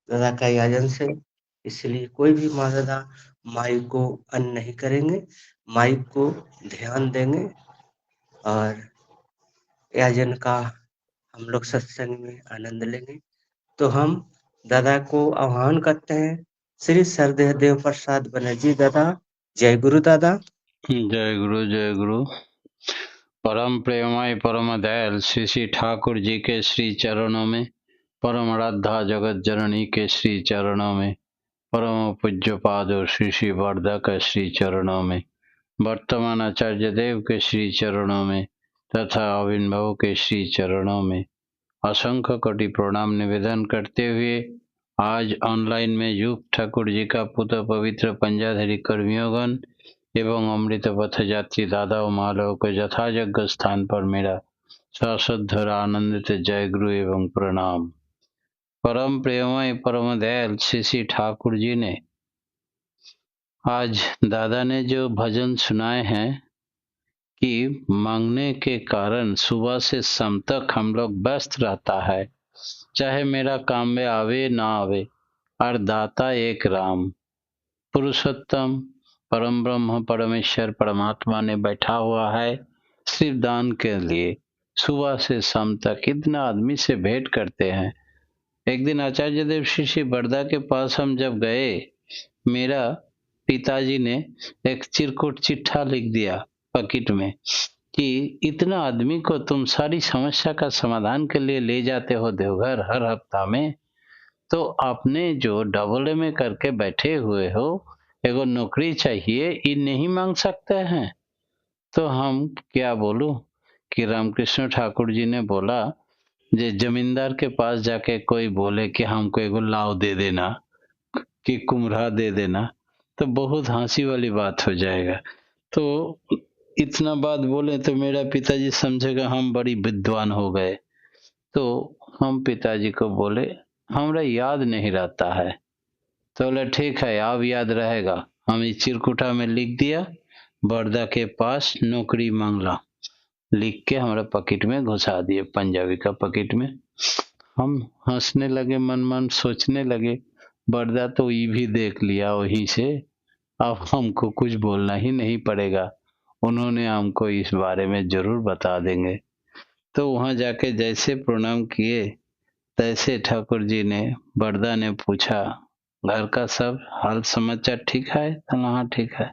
दादा का याजन से, इसलिए कोई भी माँ दादा माई को अन्न नहीं करेंगे, माई को ध्यान देंगे और याजन का हम लोग सत्संग में आनंद लेंगे। तो हम दादा को आह्वान करते हैं, श्री सरदेव देव प्रसाद बनर्जी दादा। जय गुरु दादा। जय गुरु जय गुरु। परम प्रेममय परम दयाल श्री श्री ठाकुर जी के श्री चरणों में, परम आराध्या जगत जननी के श्री चरणों में, परम पूज्य पाद श्री श्री वर्धा का श्री चरणों में, वर्तमान आचार्य देव के श्री चरणों में तथा अविनभव के श्री चरणों में असंख्य कोटि प्रणाम निवेदन करते हुए आज ऑनलाइन में युग ठाकुर जी का पुत्र पवित्र पंजाधारी कर्मियोगण एवं अमृत पथ यात्री दादा और मालव को यथायोग्य स्थान पर मेरा सश्रद्ध आनंदित जय गुरु एवं प्रणाम। परम प्रेममय परम दयाल श्री श्री ठाकुर जी ने आज दादा ने जो भजन सुनाए हैं कि मांगने के कारण सुबह से शाम तक हम लोग व्यस्त रहता है, चाहे मेरा काम में आवे ना आवे, और दाता एक राम पुरुषोत्तम परम ब्रह्म परमेश्वर परमात्मा ने बैठा हुआ है सिर्फ दान के लिए। सुबह से शाम तक इतना आदमी से भेंट करते हैं। एक दिन आचार्य देव श्री बरदा के पास हम जब गए, मेरा पिताजी ने एक चिरकुट चिट्ठा लिख दिया पकेट में कि इतना आदमी को तुम सारी समस्या का समाधान के लिए ले जाते हो देवघर हर हफ्ता में, तो आपने जो डबल एम करके बैठे हुए हो, एगो नौकरी चाहिए, ये नहीं मांग सकते हैं। तो हम क्या बोलूं कि रामकृष्ण ठाकुर जी ने बोला, जे जमींदार के पास जाके कोई बोले कि हमको एगो लाव दे देना कि कुम्हरा दे देना, तो बहुत हंसी वाली बात हो जाएगा। तो इतना बात बोले तो मेरा पिताजी समझेगा हम बड़ी विद्वान हो गए। तो हम पिताजी को बोले हमरा याद नहीं रहता है। तो बोले ठीक है, अब याद रहेगा। हम इस चिरकुटा में लिख दिया, बड़दा के पास नौकरी मांगला, लिख के हमारा पकेट में घुसा दिए, पंजाबी का पकेट में। हम हंसने लगे, मन मन सोचने लगे बड़दा तो ये भी देख लिया वहीं से, अब हमको कुछ बोलना ही नहीं पड़ेगा, उन्होंने हमको इस बारे में जरूर बता देंगे। तो वहां जाके जैसे प्रणाम किए, तैसे ठाकुर जी ने, बरदा ने पूछा घर का सब हाल समाचार ठीक है? हाँ ठीक है।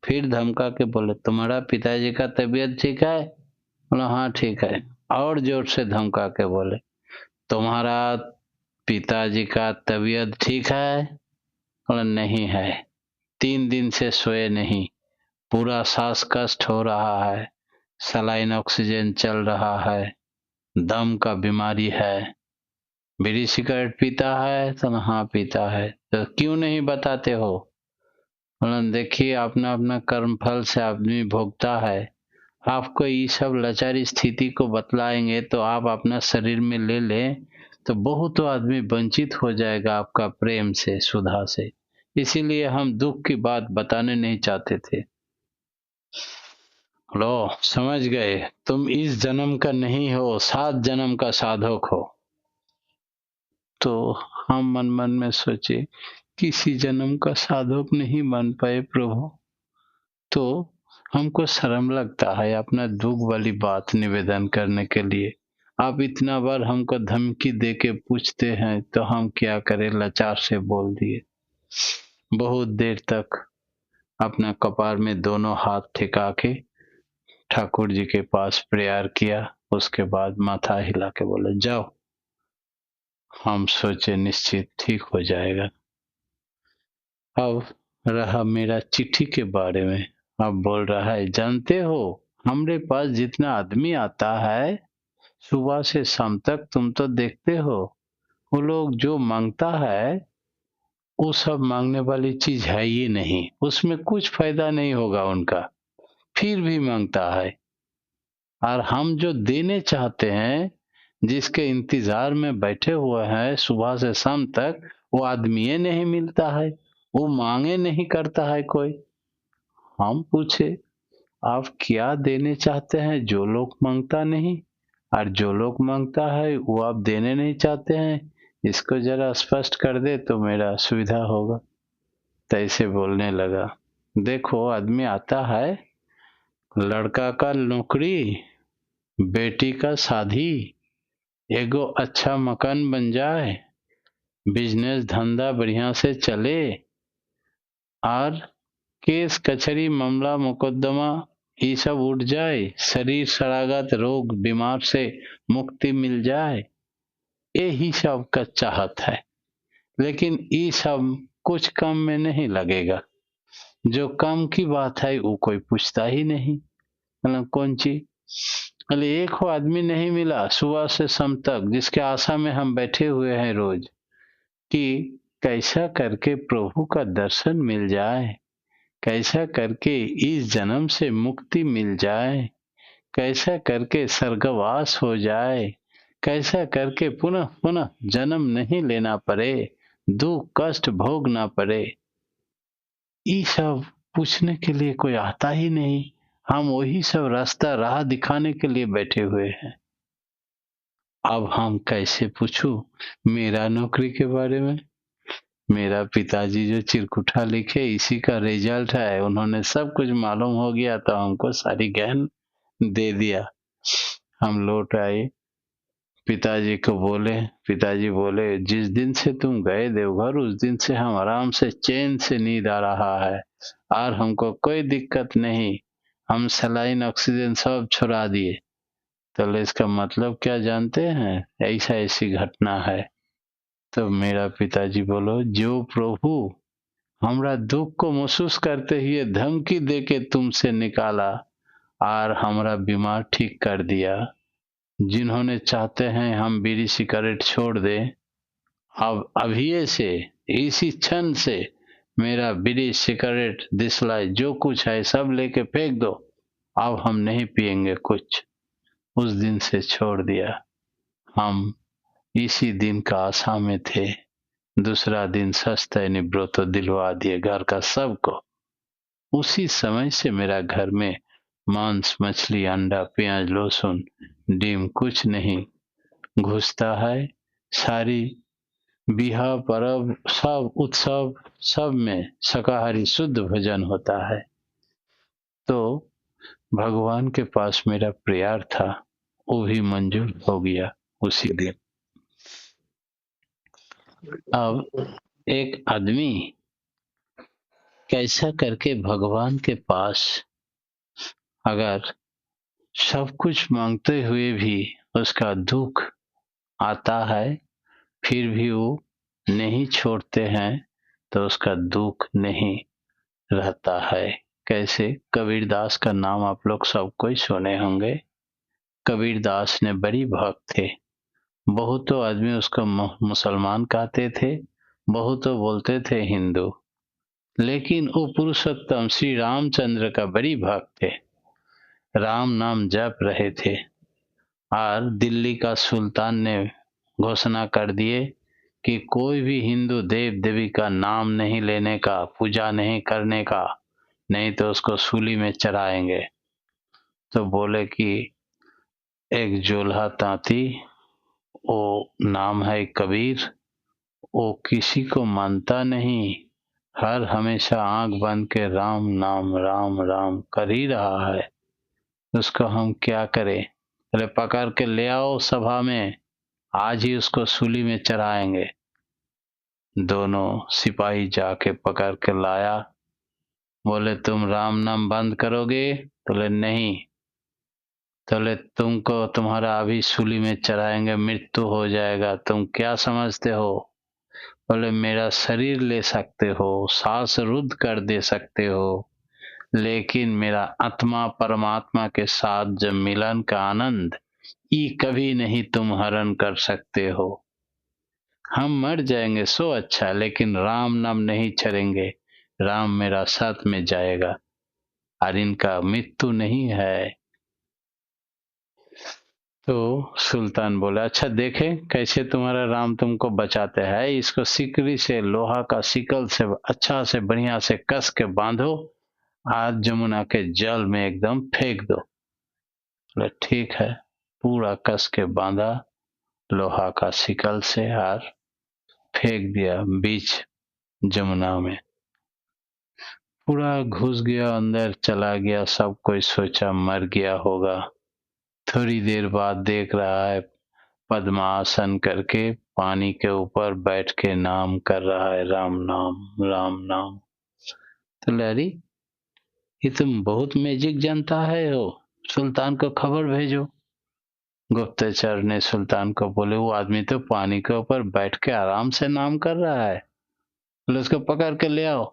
फिर धमका के बोले तुम्हारा पिताजी का तबीयत ठीक है? बोला हाँ ठीक है। और जोर से धमका के बोले तुम्हारा पिताजी का तबीयत ठीक है? बोला नहीं है, 3 दिन से सोए नहीं, पूरा सांस कष्ट हो रहा है, सलाइन ऑक्सीजन चल रहा है, दम का बीमारी है। बीड़ी सिगरेट पीता है? तो हाँ पीता है। तो क्यों नहीं बताते हो? बोला देखिए अपना अपना कर्म फल से आदमी भोगता है, आपको ये सब लाचारी स्थिति को बतलाएंगे तो आप अपना शरीर में ले लें तो बहुत आदमी वंचित हो जाएगा आपका प्रेम से, सुधा से, इसीलिए हम दुख की बात बताने नहीं चाहते थे। लो समझ गए, तुम इस जन्म का नहीं हो, 7 जन्म का साधक हो। तो हम मन मन में सोचे किसी जन्म का साधक नहीं बन पाए प्रभु, तो हमको शर्म लगता है अपना दुख वाली बात निवेदन करने के लिए। आप इतना बार हमको धमकी दे के पूछते हैं तो हम क्या करें, लाचार से बोल दिए। बहुत देर तक अपना कपार में दोनों हाथ ठिका के ठाकुर जी के पास प्रेयर किया, उसके बाद माथा हिला के बोले जाओ। हम सोचे निश्चित ठीक हो जाएगा। अब रहा मेरा चिट्ठी के बारे में। अब बोल रहा है जानते हो हमरे पास जितना आदमी आता है सुबह से शाम तक, तुम तो देखते हो, वो लोग जो मांगता है वो सब मांगने वाली चीज है ही नहीं, उसमें कुछ फायदा नहीं होगा उनका, फिर भी मांगता है। और हम जो देने चाहते हैं, जिसके इंतजार में बैठे हुए हैं सुबह से शाम तक, वो आदमी नहीं मिलता है, वो मांगे नहीं करता है कोई। हम पूछे आप क्या देने चाहते हैं जो लोग मांगता नहीं, और जो लोग मांगता है वो आप देने नहीं चाहते हैं, इसको जरा स्पष्ट कर दे तो मेरा सुविधा होगा। तैसे बोलने लगा। देखो, आदमी आता है, लड़का का नौकरी, बेटी का शादी, एगो अच्छा मकान बन जाए, बिजनेस धंधा बढ़िया से चले, और केस कचहरी मामला मुकदमा ये सब उठ जाए, शरीर शरागत रोग बीमार से मुक्ति मिल जाए, यही सब का चाहत है। लेकिन ये सब कुछ काम में नहीं लगेगा। जो काम की बात है वो कोई पूछता ही नहीं। मतलब कौन चीज? अरे एक हो आदमी नहीं मिला सुबह से शाम तक, जिसके आशा में हम बैठे हुए हैं रोज, कि कैसा करके प्रभु का दर्शन मिल जाए, कैसा करके इस जन्म से मुक्ति मिल जाए, कैसा करके स्वर्गवास हो जाए, कैसा करके पुनः पुनः जन्म नहीं लेना पड़े, दुख कष्ट भोगना पड़े। ये सब पूछने के लिए कोई आता ही नहीं। हम वही सब रास्ता राह दिखाने के लिए बैठे हुए हैं। अब हम कैसे पूछूं मेरा नौकरी के बारे में? मेरा पिताजी जो चिरकुटा लिखे इसी का रिजल्ट है। उन्होंने सब कुछ मालूम हो गया तो हमको सारी ज्ञान दे दिया। हम लौट आए, पिताजी को बोले। पिताजी बोले, जिस दिन से तुम गए देवघर उस दिन से हम आराम से चैन से नींद आ रहा है और हमको कोई दिक्कत नहीं। हम सलाइन ऑक्सीजन सब छुड़ा दिए। तो इसका मतलब क्या जानते हैं? ऐसा ऐसी घटना है। तो मेरा पिताजी बोलो, जो प्रभु हमरा दुख को महसूस करते हुए धमकी दे के तुमसे निकाला और हमरा बीमार ठीक कर दिया, जिन्होंने चाहते हैं हम बीड़ी सिगरेट छोड़ दें, अब अभी से इसी क्षण से मेरा बीड़ी सिगरेट दिसलाई जो कुछ है सब लेके फेंक दो, अब हम नहीं पिएंगे कुछ। उस दिन से छोड़ दिया। हम इसी दिन का आशा में थे। दूसरा दिन सस्ते निवृत्त दिलवा दिए घर का सबको। उसी समय से मेरा घर में मांस मछली अंडा प्याज लहसुन डिम कुछ नहीं घुसता है। सारी बिहा परब सब उत्सव सब में शाकाहारी शुद्ध भोजन होता है। तो भगवान के पास मेरा प्यार था, वो भी मंजूर हो गया उसी दिन। अब एक आदमी कैसा करके भगवान के पास अगर सब कुछ मांगते हुए भी उसका दुख आता है, फिर भी वो नहीं छोड़ते हैं, तो उसका दुख नहीं रहता है। कैसे? कबीरदास का नाम आप लोग सब कोई सुने होंगे। कबीरदास ने बड़ी भक्त थे। बहुतों आदमी उसको मुसलमान कहते थे, बहुतों बोलते थे हिंदू, लेकिन वो पुरुषोत्तम श्री रामचंद्र का बड़ी भक्त थे। राम नाम जप रहे थे और दिल्ली का सुल्तान ने घोषणा कर दिए कि कोई भी हिंदू देव देवी का नाम नहीं लेने का, पूजा नहीं करने का, नहीं तो उसको सूली में चढ़ाएंगे। तो बोले कि एक जोल्हा तांती, वो नाम है कबीर, वो किसी को मानता नहीं, हर हमेशा आंख बंद के राम नाम राम राम कर ही रहा है, उसको हम क्या करें? अरे पकड़ के ले आओ सभा में, आज ही उसको सूली में चढ़ाएंगे। दोनों सिपाही जाके पकड़ के लाया। बोले, तुम राम नाम बंद करोगे? बोले नहीं। बोले, तुमको तुम्हारा अभी सूली में चढ़ाएंगे, मृत्यु हो जाएगा, तुम क्या समझते हो? बोले, मेरा शरीर ले सकते हो, सांस रुद्ध कर दे सकते हो, लेकिन मेरा आत्मा परमात्मा के साथ जब मिलन का आनंद ये कभी नहीं तुम हरण कर सकते हो। हम मर जाएंगे सो अच्छा, लेकिन राम नाम नहीं छड़ेंगे। राम मेरा साथ में जाएगा और इनका मृत्यु नहीं है। तो सुल्तान बोला, अच्छा देखें कैसे तुम्हारा राम तुमको बचाते हैं। इसको सिकड़ी से, लोहा का सिकल से अच्छा से बढ़िया से कस के बांधो, आज जमुना के जल में एकदम फेंक दो। बोले ठीक है। पूरा कस के बांधा लोहा का सिकल से और फेंक दिया बीच जमुना में। पूरा घुस गया अंदर, चला गया। सब कोई सोचा मर गया होगा। थोड़ी देर बाद देख रहा है पद्मासन करके पानी के ऊपर बैठ के नाम कर रहा है, राम नाम राम नाम। तो लहरी, ये तुम बहुत मैजिक जानता है हो, सुल्तान को खबर भेजो। गुप्तचर ने सुल्तान को बोले, वो आदमी तो पानी के ऊपर बैठ के आराम से नाम कर रहा है, बोले उसको पकड़ के ले आओ।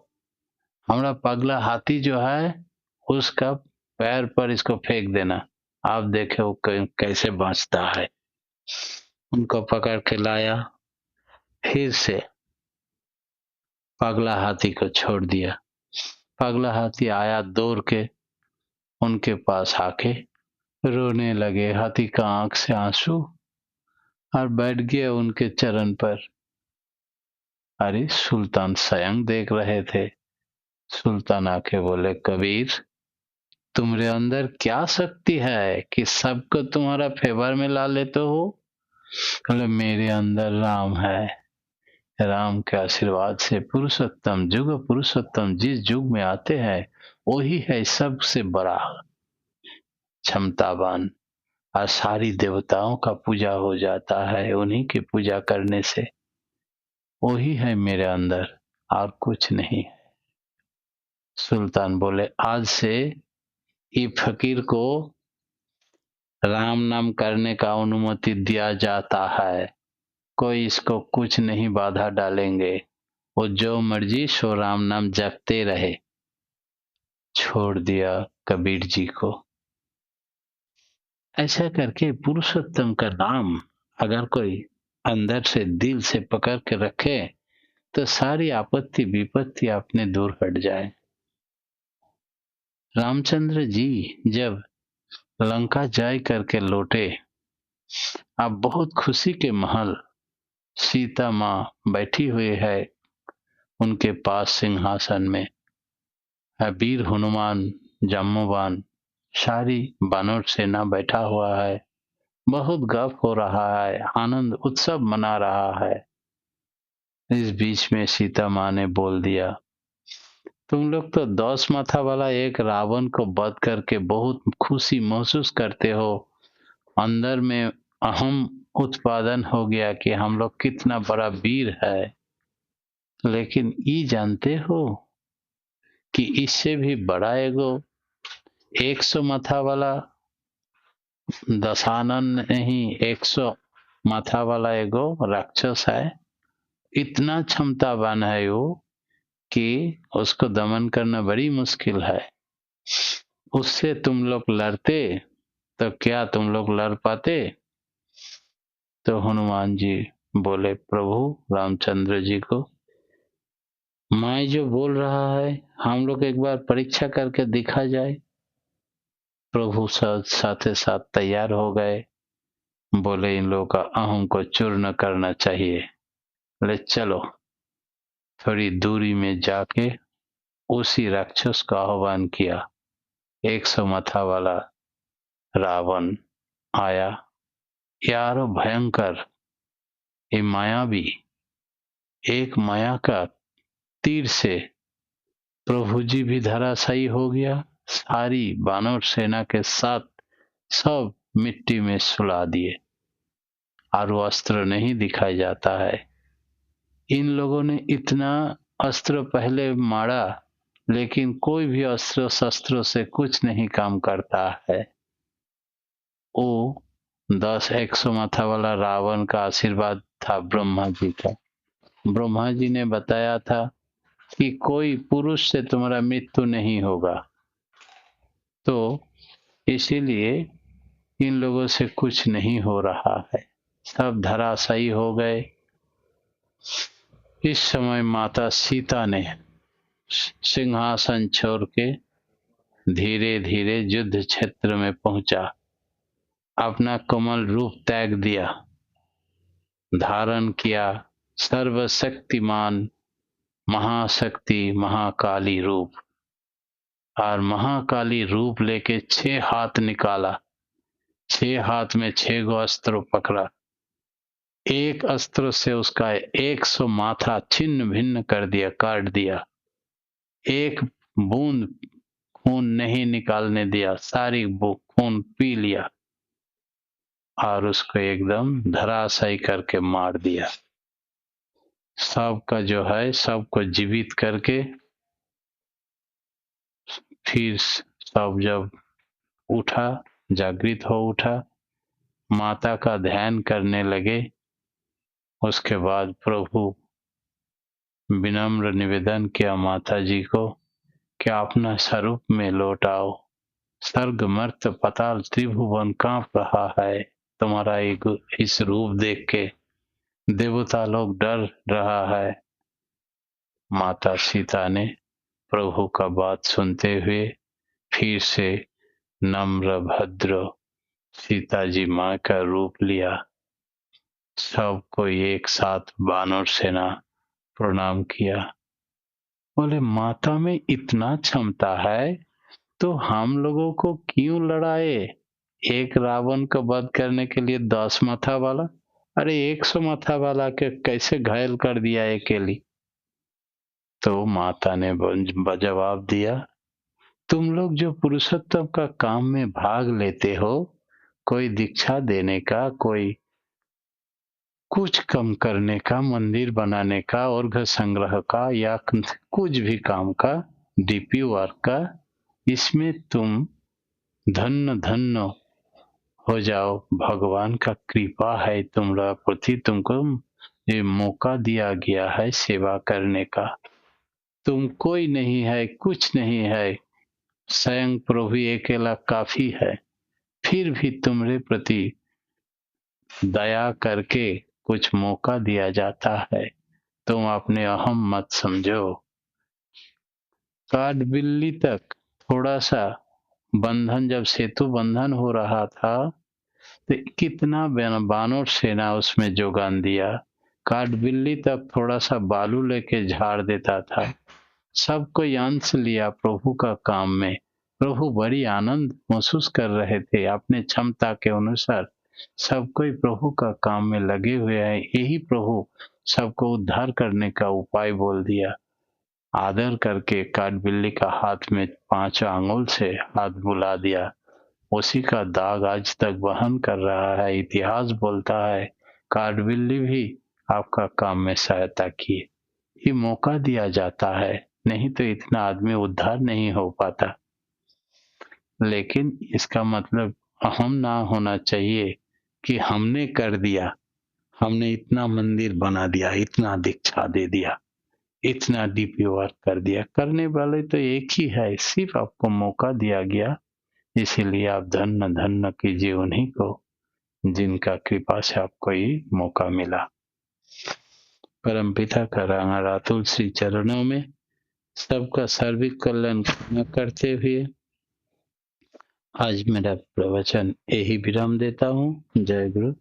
हमारा पगला हाथी जो है उसका पैर पर इसको फेंक देना, आप देखे वो कैसे बाँचता है। उनको पकड़ के लाया, फिर से पगला हाथी को छोड़ दिया। पगला हाथी आया दौड़ के उनके पास आके रोने लगे। हाथी का आंख से आंसू, और बैठ गया उनके चरण पर। अरे सुल्तान स्वयं देख रहे थे। सुल्तान आके बोले, कबीर तुम्हारे अंदर क्या शक्ति है कि सबको तुम्हारा फेवर में ला लेते हो? बोले, मेरे अंदर राम है। राम के आशीर्वाद से पुरुषोत्तम, जुग पुरुषोत्तम जिस युग में आते हैं वही है सबसे बड़ा क्षमतावान, और सारी देवताओं का पूजा हो जाता है उन्हीं की पूजा करने से। वही है मेरे अंदर, और कुछ नहीं है। सुल्तान बोले, आज से ये फकीर को राम नाम करने का अनुमति दिया जाता है, कोई इसको कुछ नहीं बाधा डालेंगे, वो जो मर्जी सो राम नाम जपते रहे। छोड़ दिया कबीर जी को। ऐसा करके पुरुषोत्तम का नाम अगर कोई अंदर से दिल से पकड़ के रखे तो सारी आपत्ति विपत्ति अपने दूर हट जाए। रामचंद्र जी जब लंका जाय करके लौटे, अब बहुत खुशी के महल, सीता माँ बैठी हुई है उनके पास सिंहासन में, वीर हनुमान जाम्बवान सारी बानर सेना बैठा हुआ है, बहुत गप हो रहा है, आनंद उत्सव मना रहा है। इस बीच में सीता माँ ने बोल दिया, तुम लोग तो 10 माथा वाला एक रावण को वध करके बहुत खुशी महसूस करते हो, अंदर में अहम उत्पादन हो गया कि हम लोग कितना बड़ा वीर है, लेकिन ये जानते हो कि इससे भी बड़ा एगो 100 माथा वाला दशानन नहीं 100 माथा वाला एगो राक्षस है, इतना क्षमतावान है वो कि उसको दमन करना बड़ी मुश्किल है। उससे तुम लोग लड़ते तो क्या तुम लोग लड़ पाते? तो हनुमान जी बोले प्रभु रामचंद्र जी को, मैं जो बोल रहा है हम लोग एक बार परीक्षा करके देखा जाए। प्रभु साथे साथ तैयार हो गए। बोले इन लोगों का अहम को चूर्ण करना चाहिए। बोले चलो, थोड़ी दूरी में जाके उसी राक्षस का आह्वान किया। 100 माथा वाला रावण आया, यारो भयंकर, ये मायावी, एक माया का तीर से प्रभु जी भी धराशायी हो गया, सारी बानर सेना के साथ सब मिट्टी में सुला दिए, और वो अस्त्र नहीं दिखाई जाता है। इन लोगों ने इतना अस्त्र पहले मारा, लेकिन कोई भी अस्त्र शस्त्रों से कुछ नहीं काम करता है। वो 100 माथा वाला रावण का आशीर्वाद था ब्रह्मा जी का। ब्रह्मा जी ने बताया था कि कोई पुरुष से तुम्हारा मृत्यु नहीं होगा, तो इसीलिए इन लोगों से कुछ नहीं हो रहा है, सब धराशायी हो गए। इस समय माता सीता ने सिंहासन छोड़ के धीरे धीरे युद्ध क्षेत्र में पहुंचा, अपना कमल रूप त्याग दिया, धारण किया सर्वशक्तिमान महाशक्ति महाकाली रूप, और महाकाली रूप लेके 6 हाथ निकाला, 6 हाथ में 6 गो अस्त्र पकड़ा, एक अस्त्र से उसका 100 माथा छिन्न भिन्न कर दिया, काट दिया। एक बूंद खून नहीं निकालने दिया, सारी खून पी लिया और उसको एकदम धराशायी करके मार दिया। सबका जो है सबको जीवित करके फिर सब जब उठा, जागृत हो उठा, माता का ध्यान करने लगे। उसके बाद प्रभु विनम्र निवेदन किया माता जी को कि अपना स्वरूप में लौट आओ। स्वर्ग मर्त्य पाताल त्रिभुवन कांप रहा है तुम्हारा इस रूप देख के, देवता लोग डर रहा है। माता सीता ने प्रभु का बात सुनते हुए फिर से नम्र भद्र सीता जी माँ का रूप लिया। सबको एक साथ वानर सेना प्रणाम किया। बोले माता में इतना क्षमता है तो हम लोगों को क्यों लड़ाए? एक रावण को वध करने के लिए 10 माथा वाला, अरे 100 माथा वाला के कैसे घायल कर दिया अकेली? तो माता ने जवाब दिया, तुम लोग जो पुरुषोत्तम का काम में भाग लेते हो, कोई दीक्षा देने का, कोई कुछ कम करने का, मंदिर बनाने का, अर्घ संग्रह का या कुछ भी काम का, डीपी वर्क का, इसमें तुम धन्य धन्य हो जाओ। भगवान का कृपा है तुम्हारा प्रति, तुमको ये मौका दिया गया है सेवा करने का। तुम कोई नहीं है, कुछ नहीं है, स्वयं प्रभु अकेला काफी है, फिर भी तुम्हारे प्रति दया करके कुछ मौका दिया जाता है, तुम अपने अहम मत समझो। काठ बिल्ली तक थोड़ा सा बंधन, जब सेतु बंधन हो रहा था तो कितना बानर सेना उसमें जोगान दिया। काठ बिल्ली तक थोड़ा सा बालू लेके झाड़ देता था। सबको अंश लिया प्रभु का काम में। प्रभु बड़ी आनंद महसूस कर रहे थे अपने क्षमता के अनुसार। सब कोई प्रभु का काम में लगे हुए हैं, यही प्रभु सबको उद्धार करने का उपाय बोल दिया। आदर करके काठ बिल्ली का हाथ में 5 आंगुल से हाथ बुला दिया। उसी का दाग आज तक वहन कर रहा है। इतिहास बोलता है काठ बिल्ली भी आपका काम में सहायता की। ये मौका दिया जाता है, नहीं तो इतना आदमी उद्धार नहीं हो पाता। लेकिन इसका मतलब अहम ना होना चाहिए कि हमने कर दिया, हमने इतना मंदिर बना दिया, इतना दीक्षा दे दिया, इतना डीपी वर्क कर दिया। करने वाले तो एक ही है, सिर्फ आपको मौका दिया गया, इसीलिए आप धन्य धन्य कीजिए उन्हीं को जिनका कृपा से आपको ये मौका मिला। परमपिता का रांगारातुल श्री चरणों में सबका सर्विक कल्याण करते हुए आज मेरा प्रवचन यही विराम देता हूँ। जय गुरु।